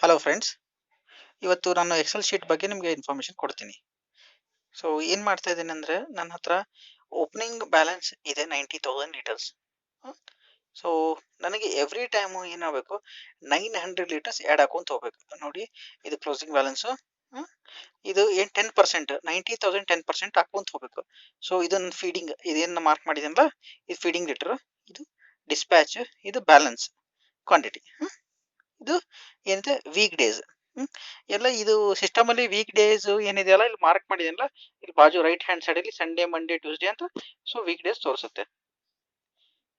Hello friends, ಇವತ್ತು ನಾನು Excel sheet ಬಗ್ಗೆ ನಿಮಗೆ ಇನ್ಫಾರ್ಮೇಷನ್ ಕೊಡ್ತೀನಿ. ಸೊ ಏನು ಮಾಡ್ತಾ ಇದ್ದೀನಿ ಅಂದರೆ ನನ್ನ ಹತ್ರ ಓಪನಿಂಗ್ ಬ್ಯಾಲೆನ್ಸ್ ಇದೆ 90,000 ಲೀಟರ್ಸ್. ಸೊ ನನಗೆ ಎವ್ರಿ ಟೈಮು ಏನಾಗಬೇಕು, 900 ಲೀಟರ್ಸ್ ಆ್ಯಡ್ ಹಾಕೊಂತ ಹೋಗ್ಬೇಕು. ನೋಡಿ, ಇದು ಕ್ಲೋಸಿಂಗ್ ಬ್ಯಾಲೆನ್ಸು. ಇದು ಏನು 10%, 90,000 10% ಹಾಕೊಂತ ಹೋಗ್ಬೇಕು. ಸೊ ಇದನ್ನು ಫೀಡಿಂಗ್, ಇದೇನು ಮಾರ್ಕ್ ಮಾಡಿದೆನಲ್ಲ, ಇದು ಫೀಡಿಂಗ್ ಲೀಟರ್, ಇದು ಡಿಸ್ಪ್ಯಾಚ್, ಇದು ಬ್ಯಾಲೆನ್ಸ್ ಕ್ವಾಂಟಿಟಿ. ಇದು ಏನಿದೆ ವೀಕ್ ಡೇಸ್. ಎಲ್ಲ ಇದು ಸಿಸ್ಟಮ್ ಅಲ್ಲಿ ವೀಕ್ ಡೇಸ್ ಏನಿದೆಯಲ್ಲ, ಇಲ್ಲಿ ಮಾರ್ಕ್ ಮಾಡಿದೆಯಲ್ಲ, ಇಲ್ಲಿ ಬಾಜು ರೈಟ್ ಹ್ಯಾಂಡ್ ಸೈಡ್ ಅಲ್ಲಿ ಸಂಡೇ ಮಂಡೇ ಟ್ಯೂಸ್ಡೇ ಅಂತ. ಸೊ ವೀಕ್ ಡೇಸ್ ತೋರಿಸುತ್ತೆ.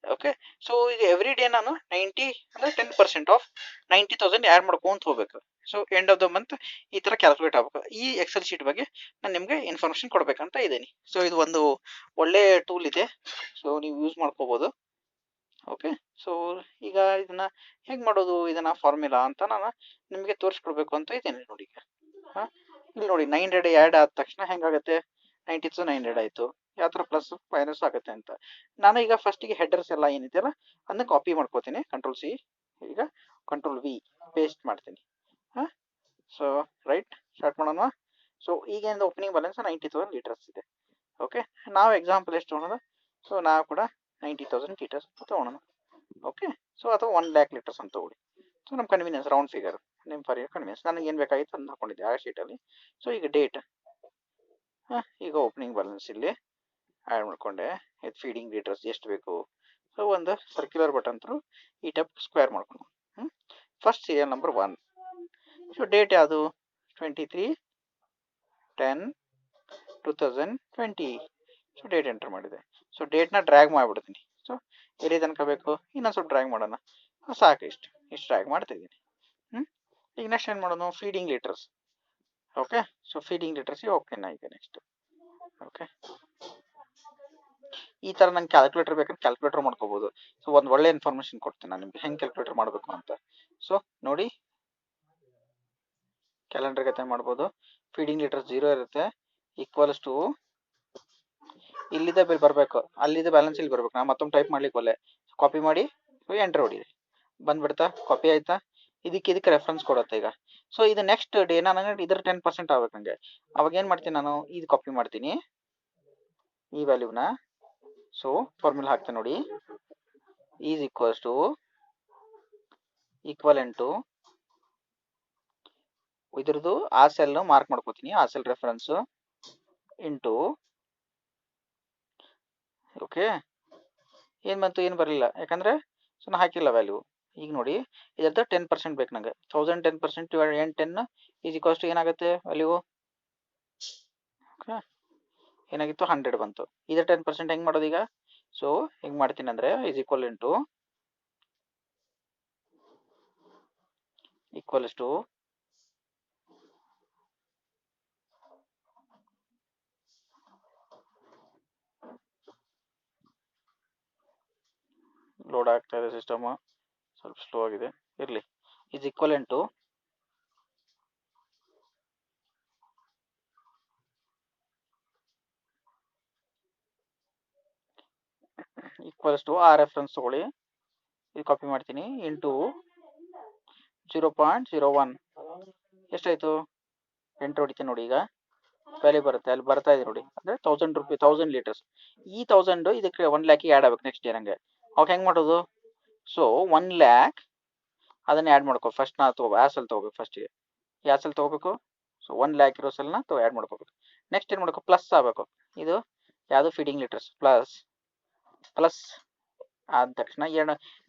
ಓಕೆ, ಸೊ ಈಗ ಎವ್ರಿ ಡೇ ನಾನು 90 ಅಂದ್ರೆ 10% ಆಫ್ 90,000 ಆ್ಯಡ್ ಮಾಡ್ಕೊಂತ ಹೋಗ್ಬೇಕು. So end of the month ಈ ತರ ಕ್ಯಾಲ್ಕುಲೇಟ್ ಆಗ್ಬೇಕು. ಈ ಎಕ್ಸೆಲ್ ಶೀಟ್ ಬಗ್ಗೆ ನಾನು ನಿಮ್ಗೆ ಇನ್ಫಾರ್ಮೇಶನ್ ಕೊಡ್ಬೇಕಂತ ಇದ್ದೀನಿ. ಸೊ ಇದು ಒಂದು ಒಳ್ಳೆ ಟೂಲ್ ಇದೆ, ಸೊ ನೀವು ಯೂಸ್ ಮಾಡ್ಕೋಬಹುದು. ಓಕೆ, ಸೊ ಈಗ ಇದನ್ನ ಹೇಗೆ ಮಾಡೋದು, ಇದನ್ನ ಫಾರ್ಮುಲಾ ಅಂತ ನಾನು ನಿಮಗೆ ತೋರಿಸ್ಕೊಡ್ಬೇಕು ಅಂತ ಇದ್ದೇನೆ. ನೋಡಿ ಈಗ ಇಲ್ಲಿ ನೋಡಿ, 900 ಆ್ಯಡ್ ಆದ ತಕ್ಷಣ ಹೆಂಗಾಗುತ್ತೆ, 90 to 900 ಆಯಿತು. ಯಾವ ಥರ ಪ್ಲಸ್ ಮೈನಸ್ ಆಗುತ್ತೆ ಅಂತ. ನಾನು ಈಗ ಫಸ್ಟಿಗೆ ಹೆಡರ್ಸ್ ಎಲ್ಲ ಏನಿದೆಯಲ್ಲ ಅದನ್ನ ಕಾಪಿ ಮಾಡ್ಕೋತೀನಿ, ಕಂಟ್ರೋಲ್ C. ಈಗ ಕಂಟ್ರೋಲ್ V ಪೇಸ್ಟ್ ಮಾಡ್ತೀನಿ. ಸೊ ರೈಟ್ ಸ್ಟಾರ್ಟ್ ಮಾಡೋಣ. ಸೊ ಈಗೇನಿದೆ, ಓಪನಿಂಗ್ ಬ್ಯಾಲೆನ್ಸ್ 90,000 ಲೀಟರ್ಸ್ ಇದೆ. ಓಕೆ, ನಾವು ಎಕ್ಸಾಂಪಲ್ ಎಷ್ಟು ತೊಗೊಳೋಣ, ಸೊ ನಾವು ಕೂಡ 90,000 ಲೀಟರ್ಸ್ ತೊಗೊಳೋಣ. ಓಕೆ, ಸೊ ಅಥವಾ 1 lakh ಲೀಟರ್ಸ್ ಅಂತ ತಗೊಳ್ಳಿ. ಸೊ ನಮ್ಮ ಕನ್ವೀನಿಯನ್ಸ್ ರೌಂಡ್ ಫಿಗರ್, ನಿಮ್ಮ ಫಾರ್ ಯರ್ ಕನ್ವೀನಿಯನ್ಸ್. ನನಗೆ ಏನು ಬೇಕಾಗಿತ್ತು ಅಂತ ಹಾಕೊಂಡಿದ್ದೆ ಆ ಶೀಟಲ್ಲಿ. ಸೊ ಈಗ ಡೇಟ್, ಈಗ ಓಪನಿಂಗ್ ಬ್ಯಾಲೆನ್ಸ್ ಇಲ್ಲಿ ಆ್ಯಡ್ ಮಾಡಿಕೊಂಡೆ. ಇದು ಫೀಡಿಂಗ್ ಲೀಟರ್ಸ್ ಎಷ್ಟು ಬೇಕು. ಸೊ ಒಂದು ಸರ್ಕ್ಯುಲರ್ ಬಟನ್ ಥ್ರೂ ಈ ಟೈಪ್ ಸ್ಕ್ವೇರ್ ಮಾಡ್ಕೊಂಡು, first serial number 1. So date ಯಾವುದು, 23/10/2020. ಸೊ ಡೇಟ್ ಎಂಟರ್ ಮಾಡಿದೆ. ಸೊ ಡೇಟ್ನ ಡ್ರ್ಯಾಗ್ ಮಾಡಿಬಿಡ್ತೀನಿ. ಸೊ ಎಲ್ಲಿ ತನಕ ಬೇಕು, ಇನ್ನೊಂದು ಸ್ವಲ್ಪ ಡ್ರ್ಯಾಗ್ ಮಾಡೋಣ. ಸಾಕು, ಇಷ್ಟು ಡ್ರ್ಯಾಗ್ ಮಾಡ್ತಿದ್ದೀನಿ. ಈಗ ನೆಕ್ಸ್ಟ್ ಏನು ಮಾಡೋದು, feeding litres. Okay, so feeding ಲೀಟರ್ಸ್ಗೆ ಓಕೆನಾ ಈಗ ನೆಕ್ಸ್ಟ್. ಓಕೆ, ಈ ಥರ ನಂಗೆ ಕ್ಯಾಲ್ಕುಲೇಟರ್ ಬೇಕಾದ್ರೆ ಕ್ಯಾಲ್ಕುಲೇಟರ್ ಮಾಡ್ಕೋಬೋದು. ಸೊ ಒಂದು ಒಳ್ಳೆ ಇನ್ಫಾರ್ಮೇಷನ್ ಕೊಡ್ತೀನಿ ನಾನು ನಿಮ್ಗೆ, ಹೆಂಗೆ ಕ್ಯಾಲ್ಕುಲೇಟರ್ ಮಾಡಬೇಕು ಅಂತ. ಸೊ ನೋಡಿ, ಕ್ಯಾಲೆಂಡರ್ ಗತೆ ಮಾಡ್ಬೋದು. ಫೀಡಿಂಗ್ ಲೀಟರ್ಸ್ 0 ಇರುತ್ತೆ, ಈಕ್ವಲ್ಸ್ ಟು ಇಲ್ಲಿದೆ ಬಿಲ್ ಬರಬೇಕು, ಅಲ್ಲಿದೆ ಬ್ಯಾಲೆನ್ಸ್ ಇಲ್ಲಿ ಬರಬೇಕು. ನಾನು ಮತ್ತೊಮ್ಮೆ ಟೈಪ್ ಮಾಡ್ಲಿಕ್ಕೆ ಒಳ್ಳೆ ಕಾಪಿ ಮಾಡಿ ಎಂಟರ್ ಹೊಡೀರಿ, ಬಂದ್ಬಿಡ್ತಾ, ಕಾಪಿ ಆಯ್ತಾ. ಇದಕ್ಕೆ ರೆಫರೆನ್ಸ್ ಕೊಡುತ್ತೆ ಈಗ. ಸೊ ಇದು ನೆಕ್ಸ್ಟ್ ಡೇ ನನಗೆ ಇದ್ರ 10% ಆಗ್ಬೇಕು ನನಗೆ. ಅವಾಗ ಏನು ಮಾಡ್ತೀನಿ ನಾನು, ಇದು ಕಾಪಿ ಮಾಡ್ತೀನಿ ಈ ವ್ಯಾಲ್ಯೂನ. ಸೊ ಫಾರ್ಮುಲಾ ಹಾಕ್ತೇನೆ ನೋಡಿ, is equals to equivalent to ಇದ್ರದ್ದು ಆ ಸೆಲ್ ಮಾರ್ಕ್ ಮಾಡ್ಕೋತೀನಿ, ಆ ಸೆಲ್ ರೆಫರೆನ್ಸ್ ಇಂಟು. ಓಕೆ, ಏನು ಬಂತು, ಏನು ಬರಲಿಲ್ಲ, ಯಾಕಂದರೆ ಸೊ ನಾನು ಹಾಕಿಲ್ಲ ವ್ಯಾಲ್ಯೂ. ಈಗ ನೋಡಿ, ಇದರದ್ದು 10% ಬೇಕು ನನಗೆ. 1000 10% ಡಿವೈಡೆಡ್ 10 ಈಸ್ ಈಕ್ವಲ್ಸ್ ಟು ಏನಾಗುತ್ತೆ ವ್ಯಾಲ್ಯೂ. ಓಕೆ, ಏನಾಗಿತ್ತು, 100 ಬಂತು. ಇದರ 10% ಹೆಂಗೆ ಮಾಡೋದು ಈಗ. ಸೊ ಹೆಂಗೆ ಮಾಡ್ತೀನಿ ಅಂದರೆ, ಈಸ್ ಈಕ್ವಲ್ಸ್ ಟು ಲೋಡ್ ಆಗ್ತಾ ಇದೆ ಸಿಸ್ಟಮ್, ಸ್ವಲ್ಪ ಸ್ಲೋ ಆಗಿದೆ, ಇರಲಿ. ಈಸ್ ಈಕ್ವಲೆಂಟ್ ಟು ಆ ರೆಫರೆನ್ಸ್ ತಗೊಳ್ಳಿ, ಇದು ಕಾಪಿ ಮಾಡ್ತೀನಿ, ಇಂಟು 0.01. ಎಷ್ಟಾಯಿತು, ಎಂಟು ಹೊಡಿತೀನಿ ನೋಡಿ. ಈಗ ವ್ಯಾಲ್ಯೂ ಬರುತ್ತೆ, ಅಲ್ಲಿ ಬರ್ತಾ ಇದೆ ನೋಡಿ, ಅಂದರೆ 1000 ರೂಪಿ 1000 ಲೀಟರ್ಸ್. ಈ 1000 ಇದಕ್ಕೆ 1 ಲ್ಯಾಕಿಗೆ ಆ್ಯಡ್ ಆಗ್ಬೇಕು ನೆಕ್ಸ್ಟ್ ಡೇ ನನಗೆ. ಅವಾಗ ಹೆಂಗೆ ಮಾಡೋದು, ಸೊ 1 ಲ್ಯಾಕ್ ಅದನ್ನು ಆ್ಯಡ್ ಮಾಡ್ಕೋ. ಫಸ್ಟ್ ನಾ ಆ ಸೆಲ್ ತೊಗೋಬೇಕು, ಫಸ್ಟಿಗೆ ಯಾವ ಸೆಲ್ ತೊಗೋಬೇಕು. ಸೊ 1 ಲ್ಯಾಕ್ ಇರೋ ಸೆಲ್ನ ಆ್ಯಡ್ ಮಾಡ್ಕೋಬೇಕು. ನೆಕ್ಸ್ಟ್ ಏನು ಮಾಡ್ಕೋ, ಪ್ಲಸ್ ಆಗಬೇಕು. ಇದು ಯಾವುದು, ಫೀಡಿಂಗ್ ಲೀಟರ್ಸ್ ಪ್ಲಸ್ ಆದ ತಕ್ಷಣ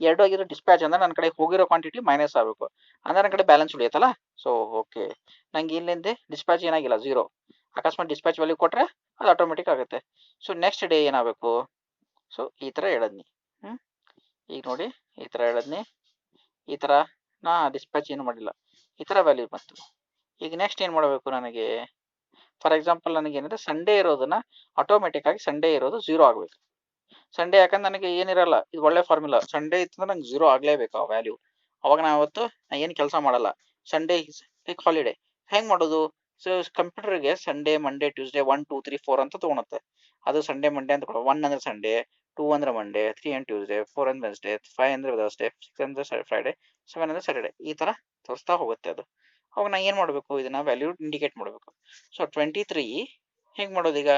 ಎರಡು ಆಗಿರೋ ಡಿಸ್ಪ್ಯಾಚ್ ಅಂದ್ರೆ ನನ್ನ ಕಡೆ ಹೋಗಿರೋ ಕ್ವಾಂಟಿಟಿ ಮೈನಸ್ ಆಗಬೇಕು, ಅಂದ್ರೆ ನನ್ನ ಕಡೆ ಬ್ಯಾಲೆನ್ಸ್ ಉಳಿಯುತ್ತಲ್ಲ. ಸೊ ಓಕೆ, ನಂಗೆ ಇಲ್ಲಿಂದ ಡಿಸ್ಪ್ಯಾಚ್ ಏನಾಗಿಲ್ಲ, 0. ಅಕಸ್ಮಾತ್ ಡಿಸ್ಪ್ಯಾಚ್ ವ್ಯಾಲ್ಯೂ ಕೊಟ್ಟರೆ ಅದು ಆಟೋಮೆಟಿಕ್ ಆಗುತ್ತೆ. ಸೊ ನೆಕ್ಸ್ಟ್ ಡೇ ಏನಾಗಬೇಕು, ಸೊ ಈ ಥರ ಹೇಳಿದ್ನಿ. ಈಗ ನೋಡಿ, ಈ ಥರ ಹೇಳಿದ್ನಿ, ಈ ಥರ ನಾ ಡಿಸ್ಪ್ಯಾಚ್ ಏನು ಮಾಡಿಲ್ಲ, ಈ ಥರ ವ್ಯಾಲ್ಯೂ ಬಂತು. ಈಗ ನೆಕ್ಸ್ಟ್ ಏನು ಮಾಡಬೇಕು ನನಗೆ, ಫಾರ್ ಎಕ್ಸಾಂಪಲ್ ನನಗೇನಿದೆ, ಸಂಡೇ ಇರೋದನ್ನ ಆಟೋಮೆಟಿಕ್ ಆಗಿ ಸಂಡೇ ಇರೋದು 0 ಆಗಬೇಕು. ಸಂಡೇ ಯಾಕಂದ್ರೆ ನನಗೆ ಏನಿರಲ್ಲ, ಇದು ಒಳ್ಳೆ ಫಾರ್ಮುಲಾ. ಸಂಡೇ ಇತ್ತಂದ್ರೆ ನಂಗೆ 0 ಆಗಲೇಬೇಕು ಆ ವ್ಯಾಲ್ಯೂ. ಅವಾಗ ನಾ ಅವತ್ತು ಏನು ಕೆಲಸ ಮಾಡಲ್ಲ, ಸಂಡೇ ಇಸ್ ಲೈಕ್ ಹಾಲಿಡೇ. ಹೆಂಗೆ ಮಾಡೋದು, ಸೊ ಕಂಪ್ಯೂಟರ್ಗೆ ಸಂಡೇ ಮಂಡೇ ಟ್ಯೂಸ್ಡೇ 1 2 3 4 ಅಂತ ತೊಗೊಳುತ್ತೆ. ಅದು ಸಂಡೇ ಮಂಡೇ ಅಂತ ಕೊಡೋ. 1 ಅಂದ್ರೆ ಸಂಡೇ, 2 ಅಂದ್ರೆ ಮಂಡೇ, 3 ಅಂದ್ರೆ ಟ್ಯೂಸ್ಡೇ, 4 ಅಂದ್ರೆ ವೆನ್ಸ್ಡೇ, 5 ಅಂದ್ರೆ ಥರ್ಸ್ಡೇ, 6 ಅಂದ್ರೆ ಫ್ರೈಡೇ, 7 ಅಂದರೆ ಸ್ಯಾಟರ್ಡೆ, ಈ ಥರ ತೋರಿಸ್ತಾ ಹೋಗುತ್ತೆ ಅದು. ಅವಾಗ ನಾ ಏನು ಮಾಡಬೇಕು, ಇದನ್ನು ವ್ಯಾಲ್ಯೂ ಇಂಡಿಕೇಟ್ ಮಾಡಬೇಕು. ಸೊ 23 ಹೆಂಗೆ ಮಾಡೋದು ಈಗ,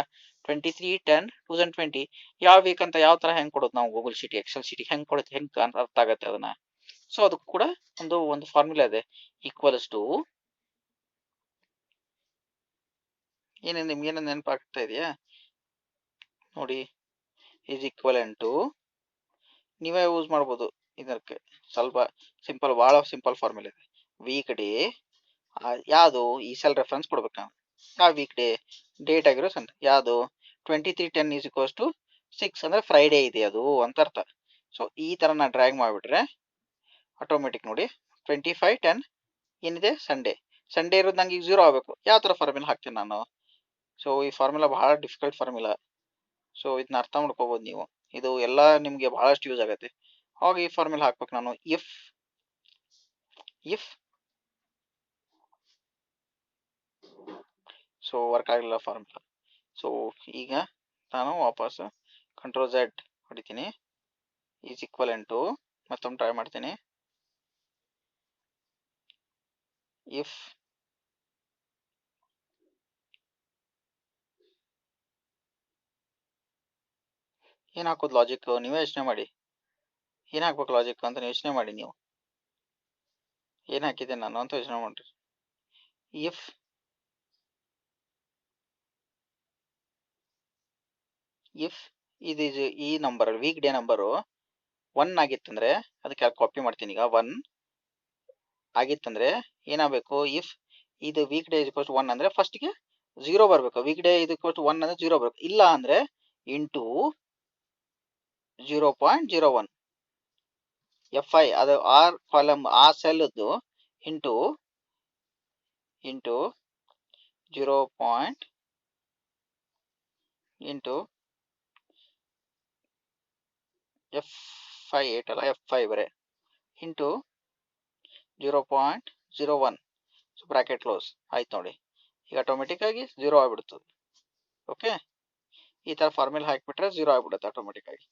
23/10/2020 ಯಾವ ವೀಕ್ ಅಂತ ಯಾವ ಥರ ಹೆಂಗೆ ಕೊಡೋದು ನಾವು ಗೂಗಲ್ ಶೀಟ್ ಎಕ್ಸೆಲ್ ಶೀಟಿಗೆ ಹೆಂಗೆ ಕೊಡುತ್ತೆ, ಹೆಂಗೆ ಅರ್ಥ ಆಗುತ್ತೆ ಅದನ್ನು. ಸೊ ಅದಕ್ಕೂ ಕೂಡ ಒಂದು ಫಾರ್ಮುಲಾ ಇದೆ, ಈಕ್ವಲ್ಸ್ ಟು ಏನೇನು ನಿಮ್ಗೇನು ನೆನಪಾಗ್ತಾ ಇದೆಯಾ ನೋಡಿ, ಈಸ್ ಈಕ್ವಲೆಂಟ್ ಟು, ನೀವೇ ಯೂಸ್ ಮಾಡ್ಬೋದು ಇದಕ್ಕೆ, ಸ್ವಲ್ಪ ಸಿಂಪಲ್, ಭಾಳ ಸಿಂಪಲ್ ಫಾರ್ಮುಲಾ ಇದೆ. ವೀಕ್ ಡೇ ಯಾವುದು ಈ ಸೆಲ್ ರೆಫರೆನ್ಸ್ ಕೊಡ್ಬೇಕು ನಾವು, ಯಾವ ವೀಕ್ ಡೇಟ್ ಆಗಿರೋ ಸಂಡೆ ಯಾವುದು, 23/10 ಈಸ್ ಈಕ್ವಲ್ಸ್ ಟು 6 ಅಂದರೆ ಫ್ರೈಡೇ ಇದೆ ಅದು ಅಂತ ಅರ್ಥ. ಸೊ ಈ ಥರ ನಾನು ಡ್ರ್ಯಾಗ್ ಮಾಡಿಬಿಟ್ರೆ ಆಟೋಮೆಟಿಕ್ ನೋಡಿ 25/10 ಏನಿದೆ ಸಂಡೇ ಇರೋದು ನಂಗೆ ಈಗ 0 ಆಗಬೇಕು. ಯಾವ ಥರ ಫಾರ್ಮುಲಾ ಹಾಕ್ತೀನಿ ನಾನು. ಸೊ ಈ ಫಾರ್ಮುಲಾ ಭಾಳ ಡಿಫಿಕಲ್ಟ್ ಫಾರ್ಮುಲಾ. ಸೊ ಇದನ್ನ ಅರ್ಥ ಮಾಡ್ಕೋಬೋದು ನೀವು, ಇದು ಎಲ್ಲ ನಿಮಗೆ ಭಾಳಷ್ಟು ಯೂಸ್ ಆಗುತ್ತೆ. ಅವಾಗ ಈ ಫಾರ್ಮುಲಾ ಹಾಕ್ಬೇಕು ನಾನು, ಇಫ್ ಸೊ ವರ್ಕ್ ಆಗಲಿಲ್ಲ ಫಾರ್ಮುಲಾ. ಸೊ ಈಗ ನಾನು ವಾಪಸ್ ಕಂಟ್ರೋಲ್ Z ಹೊಡಿತೀನಿ, ಈಸ್ ಈಕ್ವಲೆಂಟ್ ಟು, ಮತ್ತೊಮ್ಮೆ ಟ್ರೈ ಮಾಡ್ತೀನಿ, ಇಫ್ ಏನು ಹಾಕೋದು ಲಾಜಿಕ್, ನೀವೇ ಯೋಚನೆ ಮಾಡಿ, ಏನು ಹಾಕ್ಬೇಕು ಲಾಜಿಕ್ ಅಂತ ಯೋಚನೆ ಮಾಡಿ, ನೀವು ಏನು ಹಾಕಿದ್ದೆ ನಾನು ಅಂತ ಯೋಚನೆ ಮಾಡ್ರಿ. ಇಫ್ ಇದು ಈ ನಂಬರ್ ವೀಕ್ ಡೇ ನಂಬರು 1 ಆಗಿತ್ತಂದ್ರೆ ಅದಕ್ಕೆ ಕಾಪಿ ಮಾಡ್ತೀನಿ. ಈಗ 1 ಆಗಿತ್ತಂದ್ರೆ ಏನಾಗಬೇಕು, ಇಫ್ ಇದು ವೀಕ್ ಡೇ ಇಸ್ 1 ಅಂದರೆ ಫಸ್ಟ್ಗೆ 0 ಬರಬೇಕು, ವೀಕ್ ಡೇ ಇದು 1 ಅಂದರೆ 0 ಬರಬೇಕು. ಇಲ್ಲ ಅಂದರೆ ಇಂಟು 0.01 FI, ಅದು ಆರ್ ಕಾಲಮ್ ಆ ಸೆಲ್ದು ಇಂಟು 0. ಇಂಟು F5 8 ಅಲ್ಲ, F5 ಬರೆ ಇಂಟು 0.01. ಸೊ ಬ್ರಾಕೆಟ್ ಕ್ಲೋಸ್ ಆಯ್ತು ನೋಡಿ, ಈಗ ಆಟೋಮೆಟಿಕ್ ಆಗಿ 0 ಆಗಿಬಿಡ್ತದೆ. ಓಕೆ, ಈ ಥರ ಫಾರ್ಮುಲಾ ಹಾಕಿಬಿಟ್ರೆ 0 ಆಗಿಬಿಡುತ್ತೆ ಆಟೋಮೆಟಿಕ್ ಆಗಿ.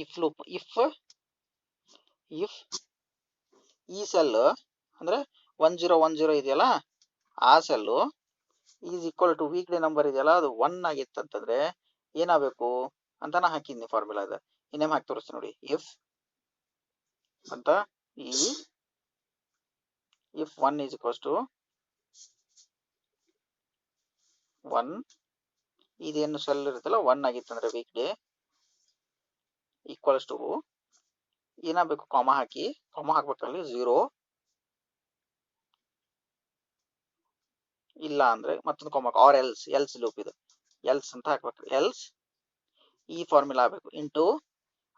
ಇಫ್ ಲೂಪ್, ಇಫ್ ಈ ಸೆಲ್ ಅಂದರೆ 1010 ಇದೆಯಲ್ಲ, ಆ cell is equal to weak day number ಇದೆಯಲ್ಲ ಅದು 1 ಆಗಿತ್ತಂತಂದ್ರೆ ಏನಾಗಬೇಕು ಅಂತ ನಾ ಹಾಕಿದ್ದೀನಿ ಫಾರ್ಮುಲಾ. ಇದೆ ಇನ್ನೇನು ಹಾಕಿ ತೋರಿಸ್ತೀನಿ ನೋಡಿ, ಇಫ್ ಅಂತ ಇಫ್ 1 ಈಸ್ ಈಕ್ವಲ್ಸ್ ಟು 1, ಇದೇನು ಸೆಲ್ ಇರುತ್ತಲ್ಲ 1 ಆಗಿತ್ತಂದ್ರೆ ವೀಕ್ ಡೇ ಈಕ್ವಲ್ಸ್ ಟು ಏನಾಗಬೇಕು, ಕಾಮ ಹಾಕ್ಬೇಕಲ್ಲಿ 0, ಇಲ್ಲ ಅಂದ್ರೆ ಮತ್ತೊಂದು ಕಾಮ ಆರ್ ಎಲ್ಸ್ ಲೂಪ್, ಇದು ಎಲ್ಸ್ ಅಂತ ಹಾಕ್ಬೇಕು. ಎಲ್ಸ್ ಈ ಫಾರ್ಮುಲಾ ಆಗಬೇಕು ಇಂಟು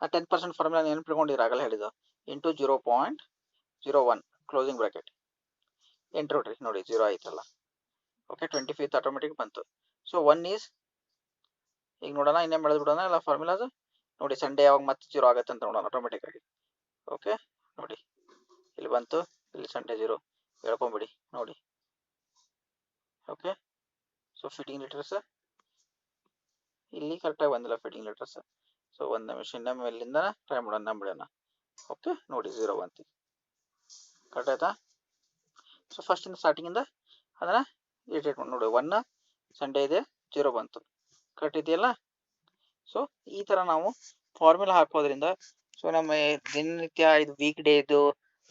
10% ಫಾರ್ಮುಲಾ ನೆನಪಿಟ್ಕೊಂಡಿದ್ರೆ ಆಗಲ್ಲ ಹೇಳಿದ್ದು, ಇಂಟು 0.01 ಕ್ಲೋಸಿಂಗ್ ಬ್ರಾಕೆಟ್, ಎಂಟ್ರ್ ಹೊಡ್ರಿ ನೋಡಿ 0 ಆಯ್ತಲ್ಲ. ಓಕೆ, 25th ಆಟೋಮೆಟಿಕ್ ಬಂತು. ಸೊ 1 ಈಸ್, ಈಗ ನೋಡೋಣ ಇನ್ನೇನು ಬೆಳೆದು ಬಿಡೋಣ ಎಲ್ಲ ಫಾರ್ಮುಲಾಸ್ ನೋಡಿ. ಸಂಡೇ ಯಾವಾಗ ಮತ್ತೆ 0 ಆಗುತ್ತೆ ಅಂತ ನೋಡೋಣ ಆಟೋಮೆಟಿಕ್ ಆಗಿ. ಓಕೆ ನೋಡಿ, ಇಲ್ಲಿ ಬಂತು, ಇಲ್ಲಿ ಸಂಡೇ 0 ಹೇಳ್ಕೊಂಬಿಡಿ ನೋಡಿ. ಓಕೆ, ಸೊ ಫಿಟ್ಟಿಂಗ್ ಲೆಟರ್ಸ್ ಇಲ್ಲಿ ಕರೆಕ್ಟಾಗಿ ಬಂದಿಲ್ಲ ಫಿಟ್ಟಿಂಗ್ ಲೆಟರ್ಸ್. ಸೊ ಒಂದು ನಿಮಿಷ ಇನ್ನೊಮ್ಮೆ ಇಲ್ಲಿಂದ ಟ್ರೈ ಮಾಡೋಣ ಬಿಡೋಣ. ಓಕೆ ನೋಡಿ 0 ಬಂತು, ಕರೆಕ್ಟ್ ಆಯ್ತಾ. ಸೊ ಫಸ್ಟಿಂದ ಸ್ಟಾರ್ಟಿಂಗಿಂದ ಅದನ್ನು ಇರಿಟೇಟ್ ಮಾಡಿ ನೋಡಿ, 1 ಸಂಡೇ ಇದೆ 0 ಬಂತು, ಕರೆಕ್ಟ್ ಇದೆಯಲ್ಲ. ಸೊ ಈ ಥರ ನಾವು ಫಾರ್ಮುಲಾ ಹಾಕೋದ್ರಿಂದ ಸೊ ನಮ್ಮ ದಿನನಿತ್ಯ ಇದು ವೀಕ್ ಡೇ ಇದು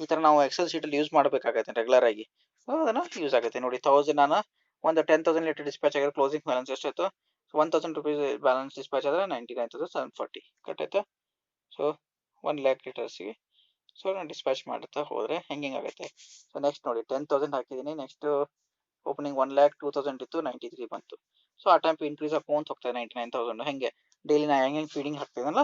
ಈ ಥರ ನಾವು ಎಕ್ಸೆಲ್ ಶೀಟಲ್ಲಿ ಯೂಸ್ ಮಾಡಬೇಕಾಗತ್ತೆ ರೆಗ್ಯುಲರ್ ಆಗಿ. ಸೊ ಅದನ್ನು ಯೂಸ್ ಆಗುತ್ತೆ ನೋಡಿ. 1000 ನಾನು ಒಂದು 10,000 ಲೀಟರ್ ಡಿಸ್ಪ್ಯಾಚ್ ಆಗಿರೋ ಕ್ಲೋಸಿಂಗ್ ಬ್ಯಾಲೆನ್ಸ್ ಎಷ್ಟಾಯಿತು, 1000 ರೂಪೀಸ್ ಬ್ಯಾಲೆನ್ಸ್ ಡಿಸ್ಪ್ಯಾಚ್ ಆದರೆ 99,740 ಕರೆಕ್ಟ್ ಆಯ್ತಾ. ಸೊ 1 lakh ಲೀಟರ್ಸಿಗೆ ಸೊ ನಾನು ಡಿಸ್ಪ್ಯಾಚ್ ಮಾಡ್ತಾ ಹೋದರೆ ಹೆಂಗೆ ಆಗುತ್ತೆ. ಸೊ ನೆಕ್ಸ್ಟ್ ನೋಡಿ 10,000 ಹಾಕಿದ್ದೀನಿ, ನೆಕ್ಸ್ಟ್ ಓಪನಿಂಗ್ 1,02,000 ಇತ್ತು, 93 ಬಂತು. ಸೊ ಆ ಟೈಮ್ ಇನ್ಕ್ರೀಸ್ ಆಗಿ ಹೋಗ್ತಾ 99,000 ಹೆಂಗೆ ಡೈಲಿ ನಾ ಹೆಂಗೆ ಫೀಡಿಂಗ್ ಹಾಕ್ತೀನಲ್ಲ